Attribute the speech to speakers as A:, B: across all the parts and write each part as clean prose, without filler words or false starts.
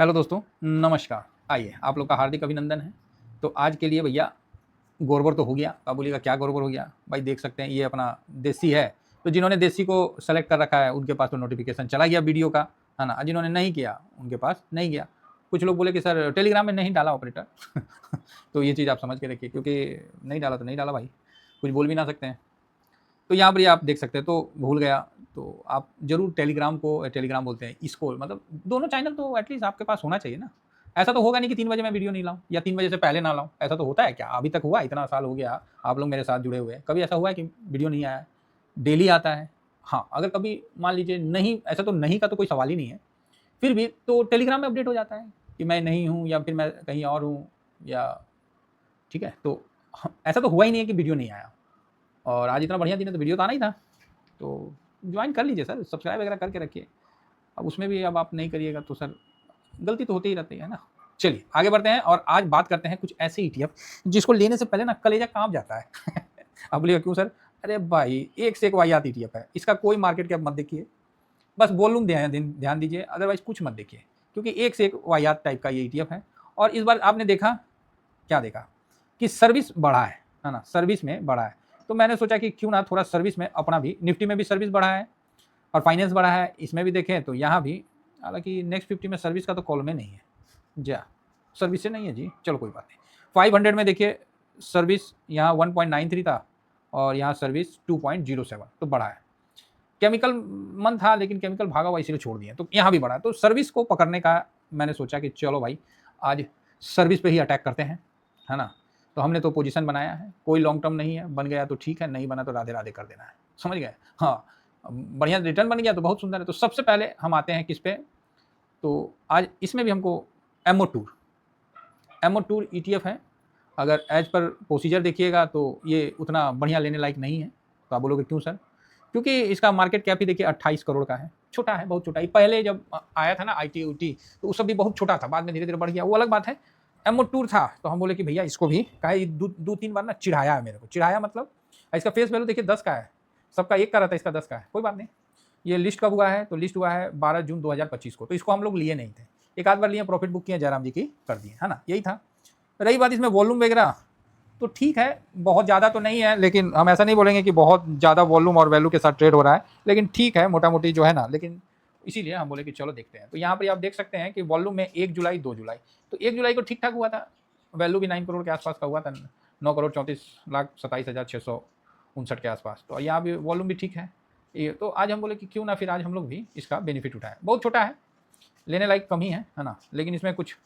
A: Hello दोस्तों, नमस्कार। आइए, आप लोग का हार्दिक अभिनंदन है। तो आज के लिए भैया गड़बड़ तो हो गया। आप बोलिएगा क्या गड़बड़ हो गया? भाई देख सकते हैं ये अपना देसी है, तो जिन्होंने देसी को सेलेक्ट कर रखा है उनके पास तो नोटिफ़िकेशन चला गया वीडियो का, है ना? जिन्होंने नहीं किया उनके पास नहीं गया। कुछ लोग बोले कि सर टेलीग्राम में नहीं डाला ऑपरेटर तो ये चीज़ आप समझ के रखिए, क्योंकि नहीं डाला तो नहीं डाला भाई, कुछ बोल भी ना सकते हैं। तो यहाँ पर ये आप देख सकते हैं, तो भूल गया। तो आप ज़रूर टेलीग्राम बोलते हैं इसको, मतलब दोनों चैनल तो एटलीस्ट आपके पास होना चाहिए ना। ऐसा तो होगा नहीं कि 3 बजे मैं वीडियो नहीं लाऊँ या 3 बजे से पहले ना लाऊँ। ऐसा तो होता है क्या? अभी तक हुआ? इतना साल हो गया आप लोग मेरे साथ जुड़े हुए हैं, कभी ऐसा हुआ है कि वीडियो नहीं आया है? डेली आता है। हाँ, अगर कभी मान लीजिए नहीं, ऐसा तो नहीं का तो कोई सवाल ही नहीं है। फिर भी तो टेलीग्राम में अपडेट हो जाता है कि मैं नहीं हूँ या फिर मैं कहीं और हूँ, या ठीक है? तो ऐसा तो हुआ ही नहीं है कि वीडियो नहीं आया। और आज इतना बढ़िया दिन है तो वीडियो तो आना ही था। तो ज्वाइन कर लीजिए सर, सब्सक्राइब वगैरह करके रखिए। अब उसमें भी अब आप नहीं करिएगा तो सर गलती तो होती ही रहती है ना। चलिए आगे बढ़ते हैं और आज बात करते हैं कुछ ऐसे ईटीएफ जिसको लेने से पहले ना कलेजा काँप जाता है अब बोलिएगा क्यों सर? अरे भाई एक से एक वाहियात ईटीएफ है, इसका कोई मार्केट कैप मत देखिए, बस वॉल्यूम ध्यान दीजिए, अदरवाइज कुछ मत देखिए, क्योंकि एक से एक वाहियात टाइप का ये ईटीएफ है। और इस बार आपने देखा, क्या देखा कि सर्विस बढ़ा है ना, सर्विस में बढ़ा है। तो मैंने सोचा कि क्यों ना थोड़ा सर्विस में अपना भी, निफ्टी में भी सर्विस बढ़ा है और फाइनेंस बढ़ा है, इसमें भी देखें तो यहाँ भी, हालांकि नेक्स्ट 50 में सर्विस का तो कॉलम ही नहीं है, जा सर्विस से नहीं है जी, चलो कोई बात नहीं। 500 में देखिए सर्विस यहाँ 1.93 था और यहाँ सर्विस 2.07, तो बढ़ा है। केमिकल मन था लेकिन केमिकल भागा हुआ इसीलिए छोड़ दिया, तो यहाँ भी बढ़ा। तो सर्विस को पकड़ने का मैंने सोचा कि चलो भाई आज सर्विस पे ही अटैक करते हैं, है ना। तो हमने तो पोजीशन बनाया है, कोई लॉन्ग टर्म नहीं है, बन गया तो ठीक है, नहीं बना तो राधे राधे कर देना है, समझ गए। हाँ, बढ़िया रिटर्न बन गया तो बहुत सुंदर है। तो सबसे पहले हम आते हैं किस पे, तो आज इसमें भी हमको एमओ टूर ईटीएफ है। अगर एज पर प्रोसीजर देखिएगा तो ये उतना बढ़िया लेने लायक नहीं है। तो आप बोलोगे क्यों सर? क्योंकि इसका मार्केट कैप ही देखिए 28 करोड़ का है, छोटा है, बहुत छोटा है। पहले जब आया था ना आईटी उटी तो उस सब भी बहुत छोटा था, बाद में धीरे धीरे बढ़ गया, वो अलग बात है। एमओ टूर था तो हम बोले कि भैया इसको भी कहा, दो तीन बार ना चिढ़ाया है मेरे को, चिढ़ाया मतलब इसका फेस वैल्यू देखिए 10 का है, सबका 1 का रहता है, इसका 10 का है, कोई बात नहीं। ये लिस्ट कब हुआ है? तो लिस्ट हुआ है 12 जून 2025 को, तो इसको हम लोग लिए नहीं थे, एक आध बार लिए, प्रॉफिट बुक किए, जयराम जी की कर दिए, है ना, यही था। रही बात इसमें वॉल्यूम वगैरह, तो ठीक है, बहुत ज़्यादा तो नहीं है, लेकिन हम ऐसा नहीं बोलेंगे कि बहुत ज़्यादा वॉल्यूम और वैल्यू के साथ ट्रेड हो रहा है, लेकिन ठीक है मोटा मोटी जो है ना, लेकिन इसीलिए हम बोले कि चलो देखते हैं। तो यहाँ पर आप देख सकते हैं कि वॉल्यूम में 1 जुलाई 2 जुलाई, तो 1 जुलाई को ठीक ठाक हुआ था, वैल्यू भी 9 करोड़ के आसपास का हुआ था, 9,34,27,659 के आसपास। तो यहाँ भी वॉल्यूम भी ठीक है ये। तो आज हम बोले कि क्यों ना फिर आज हम लोग भी इसका बेनिफिट उठाएं। बहुत छोटा है, लेने लायक कम ही है ना, लेकिन इसमें कुछ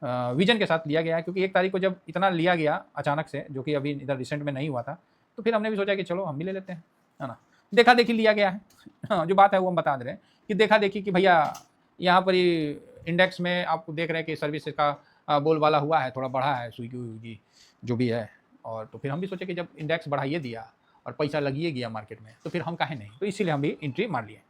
A: विजन के साथ लिया गया है, क्योंकि 1 तारीख को जब इतना लिया गया अचानक से, जो कि अभी इधर रिसेंट में नहीं हुआ था, तो फिर हमने भी सोचा कि चलो हम भी ले लेते हैं, है ना। देखा देखी लिया गया है हाँ, जो बात है वो हम बता दे रहे हैं कि देखा देखी कि भैया यहाँ पर ही इंडेक्स में आप देख रहे हैं कि सर्विस का बोलबाला हुआ है, थोड़ा बढ़ा है, स्विगी जो भी है। और तो फिर हम भी सोचे कि जब इंडेक्स बढ़ाइए दिया और पैसा लगिए गया मार्केट में, तो फिर हम काहे नहीं, तो इसीलिए हम भी एंट्री मार लिए।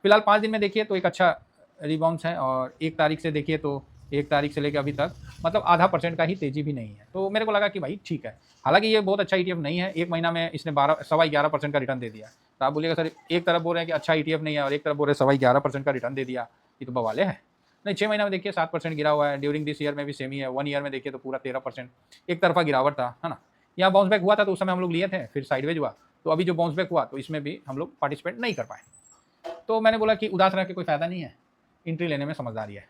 A: फिलहाल 5 दिन में देखिए तो एक अच्छा रिबाउंस है, और 1 तारीख से देखिए तो 1 तारीख से लेकर अभी तक मतलब आधा % का ही तेजी भी नहीं है। तो मेरे को लगा कि भाई ठीक है, हालांकि ये बहुत अच्छा ईटीएफ नहीं है, 1 महीना में इसने 11% का रिटर्न दे दिया। तो आप बोलिएगा सर एक तरफ बोल रहे हैं कि अच्छा ईटीएफ नहीं है और एक तरफ बोल रहे हैं 11% का रिटर्न दे दिया, ये तो बवाले है। नहीं, 6 महीना में देखिए 7% गिरा हुआ है, ड्यूरिंग दिस ईयर में भी सेम ही है, 1 ईयर में देखिए तो पूरा 13%, एक तरफा गिरावट था, है ना। यहाँ बाउंस बैक हुआ था तो उस समय हम लोग लिए थे, फिर साइडवेज हुआ, तो अभी जो बाउंस बैक हुआ तो इसमें भी हम लोग पार्टिसिपेट नहीं कर पाए। तो मैंने बोला कि उदास रह के कोई फायदा नहीं है, एंट्री लेने में समझदारी है,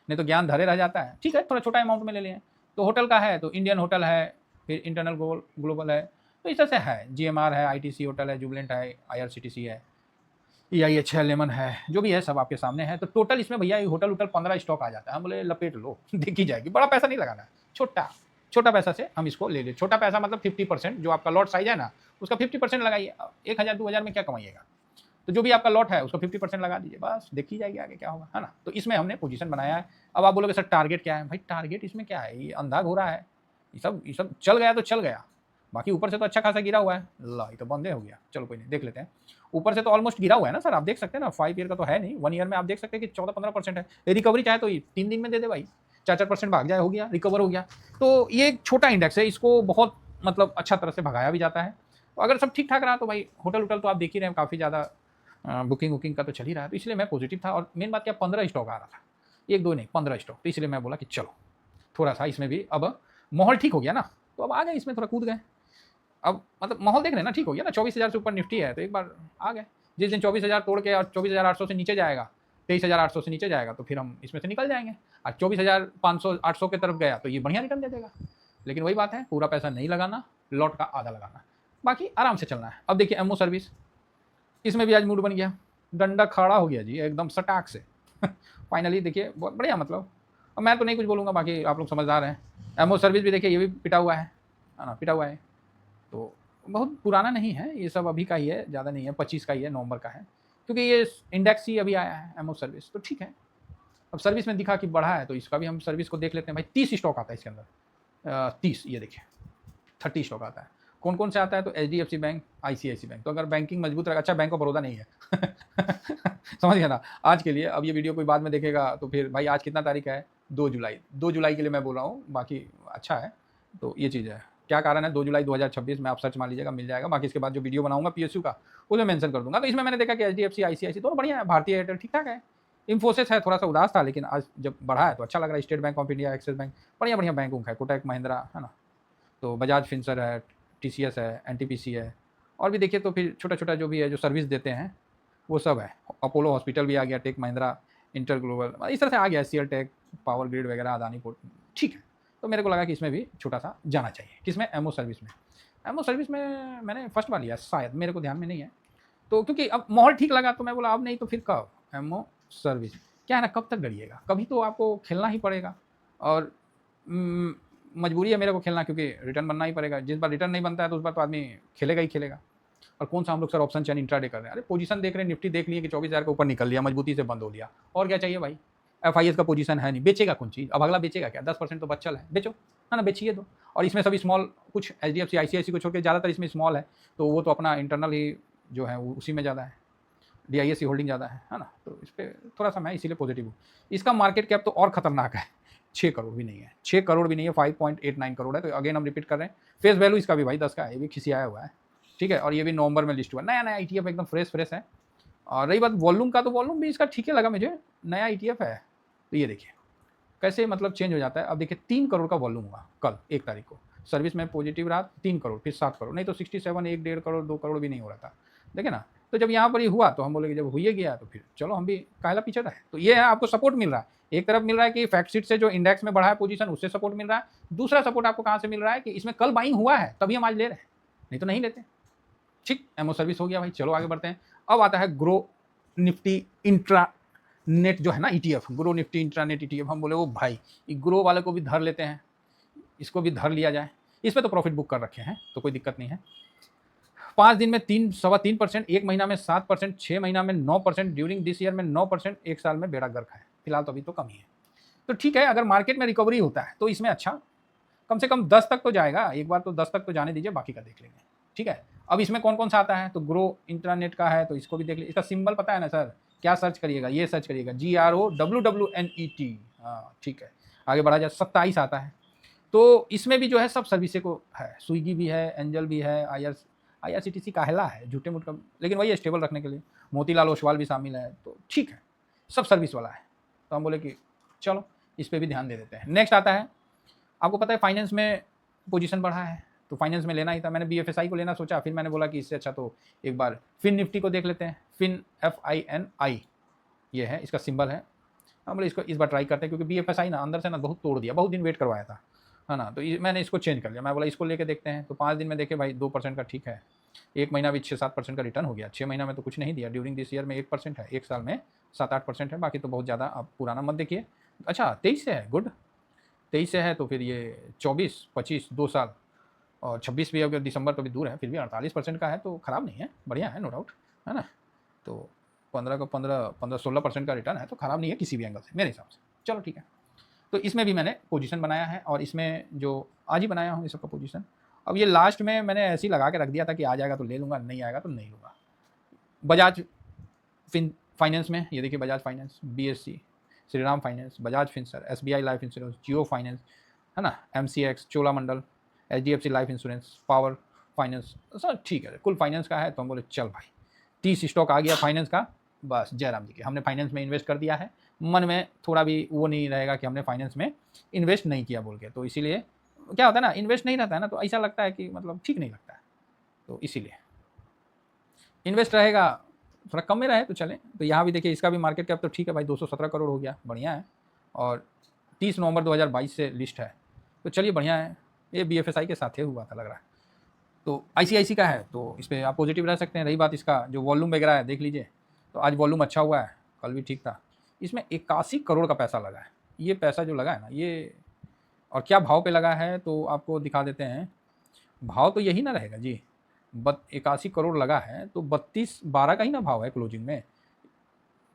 A: नहीं तो ज्ञान धरे रह जाता है। ठीक है, थोड़ा छोटा अमाउंट में ले लिए। तो होटल का है तो इंडियन होटल है, फिर इंटरनल ग्लोबल है, तो इस तरह से है, जीएमआर है, आईटीसी होटल है, जुबलेंट है, आईआरसीटीसी है, EIH है, लेमन है, जो भी है सब आपके सामने है। तो टोटल इसमें भैया होटल 15 स्टॉक आ जाता है। हम बोले लपेट लो देखी जाएगी, बड़ा पैसा नहीं लगाना है, छोटा पैसा से हम इसको ले ले। छोटा पैसा मतलब 50%, जो आपका लॉट साइज है ना उसका 50% लगाइए। 1,000 2,000 में क्या कमाइएगा, तो जो भी आपका लॉट है उसका 50% लगा दीजिए, बस देखी जाएगी आगे क्या होगा, है ना। तो इसमें हमने पोजीशन बनाया है। अब आप बोलोगे सर टारगेट क्या है? भाई टारगेट इसमें क्या है, ये अंधा घोड़ा है, ये सब चल गया तो चल गया, बाकी ऊपर से तो अच्छा खासा गिरा हुआ है। ला, ये तो बंदे हो गया, चलो कोई नहीं, देख लेते हैं। ऊपर से तो ऑलमोस्ट गिरा हुआ है ना सर, आप देख सकते हैं ना, 5 ईयर का तो है नहीं, 1 ईयर में आप देख सकते हैं कि 14-15% है। रिकवरी चाहे तो 3 दिन में दे दे भाई, 4-4% भाग जाए, हो गया, रिकवर हो गया। तो ये एक छोटा इंडेक्स है, इसको बहुत मतलब अच्छा तरह से भगाया भी जाता है। तो अगर सब ठीक ठाक रहा तो भाई होटल तो आप देख ही रहे हैं, काफ़ी ज़्यादा बुकिंग का तो चल ही रहा है, तो इसलिए मैं पॉजिटिव था। और मेन बात क्या, 15 स्टॉक आ रहा था, 1 2 नहीं 15 स्टॉक। तो इसलिए मैं बोला कि चलो थोड़ा सा इसमें भी अब माहौल ठीक हो गया ना, तो अब आ गए इसमें, थोड़ा कूद गए। अब मतलब माहौल देख रहे हैं ना, ठीक हो गया ना, 24,000 से ऊपर निफ्टी है तो एक बार आ गए। जिस दिन 24,000 तोड़ के और 24,800 से नीचे जाएगा, 23,800 से नीचे जाएगा तो फिर हम इसमें से निकल जाएंगे। और 24,500 800 की तरफ गया तो ये बढ़िया रिटर्न दे देगा। लेकिन वही बात है, पूरा पैसा नहीं लगाना, लॉट का आधा लगाना, बाकी आराम से चलना है। अब देखिए एमओ सर्विस, इसमें भी आज मूड बन गया, डंडा खड़ा हो गया जी एकदम सटाक से फाइनली देखिए बहुत बढ़िया। मतलब अब मैं तो नहीं कुछ बोलूँगा, बाकी आप लोग समझदार हैं। एमओ सर्विस भी देखिए ये भी पिटा हुआ है ना, पिटा हुआ है। तो बहुत पुराना नहीं है ये सब, अभी का ही है, ज़्यादा नहीं है, 25 का ही है, नवंबर का है, क्योंकि ये इंडेक्स ही अभी आया है एमओ सर्विस, तो ठीक है। अब सर्विस में दिखा कि बढ़ा है तो इसका भी हम सर्विस को देख लेते हैं भाई। 30 स्टॉक आता है इसके अंदर, 30, ये देखिए 30 स्टॉक आता है। कौन कौन से आता है तो HDFC बैंक, ICICI बैंक। तो अगर बैंकिंग मजबूत रहेगा, अच्छा बैंक ऑफ बड़ौदा नहीं है समझ गया ना आज के लिए। अब ये वीडियो कोई बाद में देखेगा तो फिर भाई आज कितना तारीख है, 2 जुलाई, 2 जुलाई के लिए मैं बोल रहा हूँ, बाकी अच्छा है। तो ये चीज़ है, क्या कारण है 2 जुलाई 2026 में, आप सर्च मार लीजिएगा मिल जाएगा। बाकी इसके बाद जो वीडियो बनाऊंगा PSU का उसमें मेंशन कर दूंगा। तो इसमें मैंने देखा कि HDFC ICICI दोनों बढ़िया है, भारतीय एयरटेल ठीक ठाक है, इन्फोसिस है थोड़ा सा उदास था, लेकिन आज जब बढ़ा है तो अच्छा लग रहा है। State bank of India, axis bank, बढ़िया बढ़िया बैंक है, कोटक महिंद्रा है ना, तो बजाज फिंसर है, TCS है, NTPC है, और भी देखिए तो फिर छोटा छोटा जो भी है जो सर्विस देते हैं वो सब है। अपोलो हॉस्पिटल भी आ गया, टेक महिंद्रा, इंटर ग्लोबल, इस तरह से आ गया, CL टेक, पावर ग्रिड वगैरह, अदानी पोर्ट, ठीक है। तो मेरे को लगा कि इसमें भी छोटा सा जाना चाहिए। किसमें, एमओ सर्विस में। एमओ सर्विस में मैंने फर्स्ट बार लिया शायद, मेरे को ध्यान में नहीं है, तो क्योंकि अब माहौल ठीक लगा तो मैं बोला अब नहीं तो फिर कब। एमओ सर्विस क्या है ना, कब तक डरिएगा, कभी तो आपको खेलना ही पड़ेगा, और मजबूरी है मेरे को खेलना, क्योंकि रिटर्न बनना ही पड़ेगा। जिस बार रिटर्न नहीं बनता है तो उस बार तो आदमी खेलेगा ही खेलेगा। और कौन सा हम लोग सर ऑप्शन चैन इंट्राडे कर रहे हैं, अरे पोजीशन देख रहे हैं, निफ्टी देख लिए कि 24,000 के ऊपर निकल लिया, मजबूती से बंद हो लिया, और क्या चाहिए भाई। FIS का पोजीशन है नहीं, बेचेगा कौन चीज़, अब अगला बेचेगा क्या, 10% तो बचल है, बेचो है ना, बेचिए दो। और इसमें सभी स्मॉल, कुछ HDFC ICICI को छोड़ के ज़्यादातर इसमें स्मॉल है, तो वो तो अपना इंटरनल ही जो है वो उसी में ज़्यादा है, DISC होल्डिंग ज़्यादा है ना, तो इस पर थोड़ा सा मैं इसीलिए पॉजिटिव हूँ। इसका मार्केट कैप तो और खतरनाक है, 6 करोड़ भी नहीं है, 6 करोड़ भी नहीं है, 5.89 करोड़ है। तो अगेन हम रिपीट कर रहे हैं, फेस वैल्यू इसका भी भाई 10 का है, ये भी खिसियाया हुआ है, ठीक है। और ये भी नवंबर में लिस्ट हुआ, नया नया ETF एकदम फ्रेश है। और रही बात वॉल्यूम का, तो वॉल्यूम भी इसका ठीक है लगा मुझे, नया ETF है। तो ये देखिए कैसे मतलब चेंज हो जाता है। अब देखिए 3 करोड़ का वॉल्यूम हुआ कल 1 तारीख को, सर्विस में पॉजिटिव रहा 3 करोड़, फिर 7 करोड़, नहीं तो 67, 1.5 करोड़ 2 करोड़ भी नहीं हो रहा था, देखे ना। तो जब यहाँ पर ही हुआ तो हम बोले कि जब हुई गया तो फिर चलो हम भी काहला पीछे रहे। तो ये है, आपको सपोर्ट मिल रहा है, एक तरफ मिल रहा है कि फैक्ट शीट से जो इंडेक्स में बढ़ा है पोजीशन उससे सपोर्ट मिल रहा है, दूसरा सपोर्ट आपको कहाँ से मिल रहा है कि इसमें कल बाइंग हुआ है तभी हम आज ले रहे हैं, नहीं तो नहीं लेते। ठीक, एमओ सर्विस हो गया भाई, चलो आगे बढ़ते हैं। अब आता है ग्रो निफ्टी इंट्रा नेट जो है ना ETF, grow Nifty intranet ETF। हम बोले वो भाई ग्रो वाले को भी धर लेते हैं, इसको भी धर लिया जाए, इस पर तो प्रॉफिट बुक कर रखे हैं तो कोई दिक्कत नहीं है। 5 दिन में 3.25%, 1 महीना में 7%, 6 महीना में 9%, ड्यूरिंग दिस ईयर में 9%, 1 साल में बेड़ा गर्क है। फिलहाल तो अभी तो कम ही है, तो ठीक है। अगर मार्केट में रिकवरी होता है तो इसमें अच्छा कम से कम 10 तक तो जाएगा, एक बार तो 10 तक तो जाने दीजिए, बाकी का देख लेंगे, ठीक है। अब इसमें कौन कौन सा आता है तो ग्रो इंट्रानेट का है, तो इसको भी देख लीजिए। इसका सिंबल पता है ना सर, क्या सर्च करिएगा, ये सर्च करिएगा GROWWNET, हाँ ठीक है। आगे बढ़ा जाए, 27 आता है, तो इसमें भी जो है सब सर्विस को है, स्विगी भी है, एंजल भी है, IRCTC काहला है झूठे मूठ का, लेकिन वही स्टेबल रखने के लिए, मोतीलाल ओसवाल भी शामिल है, तो ठीक है, सब सर्विस वाला है। तो हम बोले कि चलो इस पर भी ध्यान दे देते हैं। नेक्स्ट आता है, आपको पता है फाइनेंस में पोजीशन बढ़ा है, तो फाइनेंस में लेना ही था। मैंने BFSI को लेना सोचा, फिर मैंने बोला कि इससे अच्छा तो एक बार फिन निफ्टी को देख लेते हैं, फिन FINI ये है, इसका सिंबल है। हम बोले इसको इस बार ट्राई करते हैं, क्योंकि BFSI ना अंदर से ना बहुत तोड़ दिया, बहुत दिन वेट करवाया था, है ना, तो मैंने इसको चेंज कर लिया। मैं बोला इसको लेके देखते हैं, तो 5 दिन में देखे भाई 2% का ठीक है, 1 महीना भी 6-7% का रिटर्न हो गया, 6 महीना में तो कुछ नहीं दिया, ड्यूरिंग दिस ईयर में 1% है, 1 साल में 7-8% है, बाकी तो बहुत ज़्यादा आप पुराना मत देखिए। अच्छा 23 से है, गुड 23 से है, तो फिर ये 24, 25 2 साल, और 26 भी अगर दिसंबर तो भी दूर है, फिर भी 48% का है, तो ख़राब नहीं है, बढ़िया है, नो डाउट, है ना। तो 15 का 16% का रिटर्न है, तो ख़राब नहीं है किसी भी एंगल से मेरे हिसाब से, चलो ठीक है। तो इसमें भी मैंने पोजीशन बनाया है, और इसमें जो आज ही बनाया हूँ इस सबका पोजीशन। अब ये लास्ट में मैंने ऐसे ही लगा के रख दिया था कि आ जाएगा तो ले लूँगा, नहीं आएगा तो नहीं लूँगा। बजाज फाइनेंस में ये देखिए, Bajaj finance, BSC, Shriram finance, Bajaj Finserv, SBI life insurance, Jio finance, है ना, MCX, Cholamandal, HDFC life insurance, power finance, sir ठीक है, कुल फाइनेंस का है। तो हम बोले चल भाई 30 स्टॉक आ गया फाइनेंस का, बस जयराम जी की, हमने फाइनेंस में इन्वेस्ट कर दिया है, मन में थोड़ा भी वो नहीं रहेगा कि हमने फाइनेंस में इन्वेस्ट नहीं किया बोल के। तो इसीलिए क्या होता है ना, इन्वेस्ट नहीं रहता है ना तो ऐसा लगता है कि मतलब ठीक नहीं लगता है, तो इसीलिए इन्वेस्ट रहेगा थोड़ा कम में रहे तो चले। तो यहाँ भी देखिए इसका भी मार्केट कैप तो ठीक है भाई, 217 करोड़ हो गया, बढ़िया है। और 30 नवंबर 2022 से लिस्ट है, तो चलिए बढ़िया है। ये BFSI के साथ ही हुआ था लग रहा है। तो ICICI का है तो इस पर आप पॉजिटिव रह सकते हैं। रही बात इसका जो वॉल्यूम वगैरह है, देख लीजिए, तो आज वॉल्यूम अच्छा हुआ है, कल भी ठीक था। इसमें 81 करोड़ का पैसा लगा है। ये पैसा जो लगा है ना ये, और क्या भाव पे लगा है तो आपको दिखा देते हैं। भाव तो यही ना रहेगा जी, 81 करोड़ लगा है तो 32.12 का ही ना भाव है क्लोजिंग में,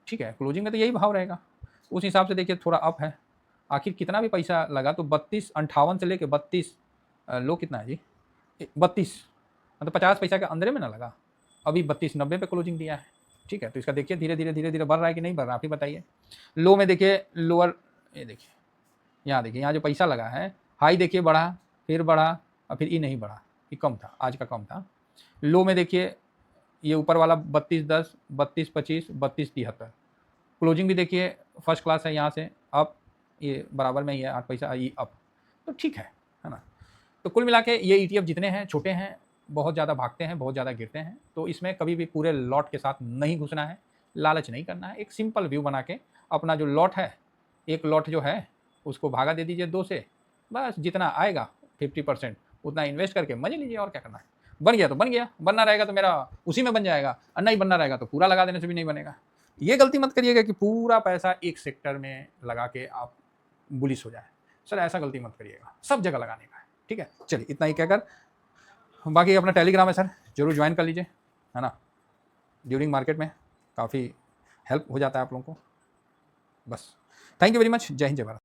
A: ठीक है, क्लोजिंग में तो यही भाव रहेगा। उस हिसाब से देखिए थोड़ा अप है। आखिर कितना भी पैसा लगा तो 32.58 से लेके 32 लो कितना है जी, 32 मतलब 50 पैसा के अंदर में ना लगा। अभी 32.90 पे क्लोजिंग दिया है, ठीक है। तो इसका देखिए धीरे धीरे बढ़ रहा है कि नहीं बढ़ रहा, आप ही बताइए। लो में देखिए लोअर, ये देखिए यहाँ देखिए, यहाँ जो पैसा लगा है, हाई देखिए बढ़ा, फिर बढ़ा और फिर ये नहीं बढ़ा, ये कम था, आज का कम था। लो में देखिए ये ऊपर वाला 32.10, 32.25, 32.73। क्लोजिंग भी देखिए फर्स्ट क्लास है, यहाँ से अप, ये बराबर में ही है 8 पैसा ये अप, तो ठीक है ना। तो कुल मिला के ये ETF जितने हैं छोटे हैं, बहुत ज़्यादा भागते हैं, बहुत ज़्यादा गिरते हैं, तो इसमें कभी भी पूरे लॉट के साथ नहीं घुसना है, लालच नहीं करना है। एक सिंपल व्यू बना के अपना जो लॉट है, एक लॉट जो है उसको भागा दे दीजिए 2 से, बस जितना आएगा 50% उतना इन्वेस्ट करके मजे लीजिए, और क्या करना है। बन गया तो बन गया, बनना रहेगा तो मेरा उसी में बन जाएगा, और नहीं बनना रहेगा तो पूरा लगा देने से भी नहीं बनेगा। ये गलती मत करिएगा कि पूरा पैसा एक सेक्टर में लगा के आप बुलिश हो जाए, सर ऐसा गलती मत करिएगा, सब जगह लगाने का है, ठीक है। चलिए इतना ही कहकर, बाकी अपना टेलीग्राम है सर, जरूर ज्वाइन कर लीजिए, है ना। ड्यूरिंग मार्केट में काफ़ी हेल्प हो जाता है आप लोगों को। बस थैंक यू वेरी मच, जय हिंद जय भारत।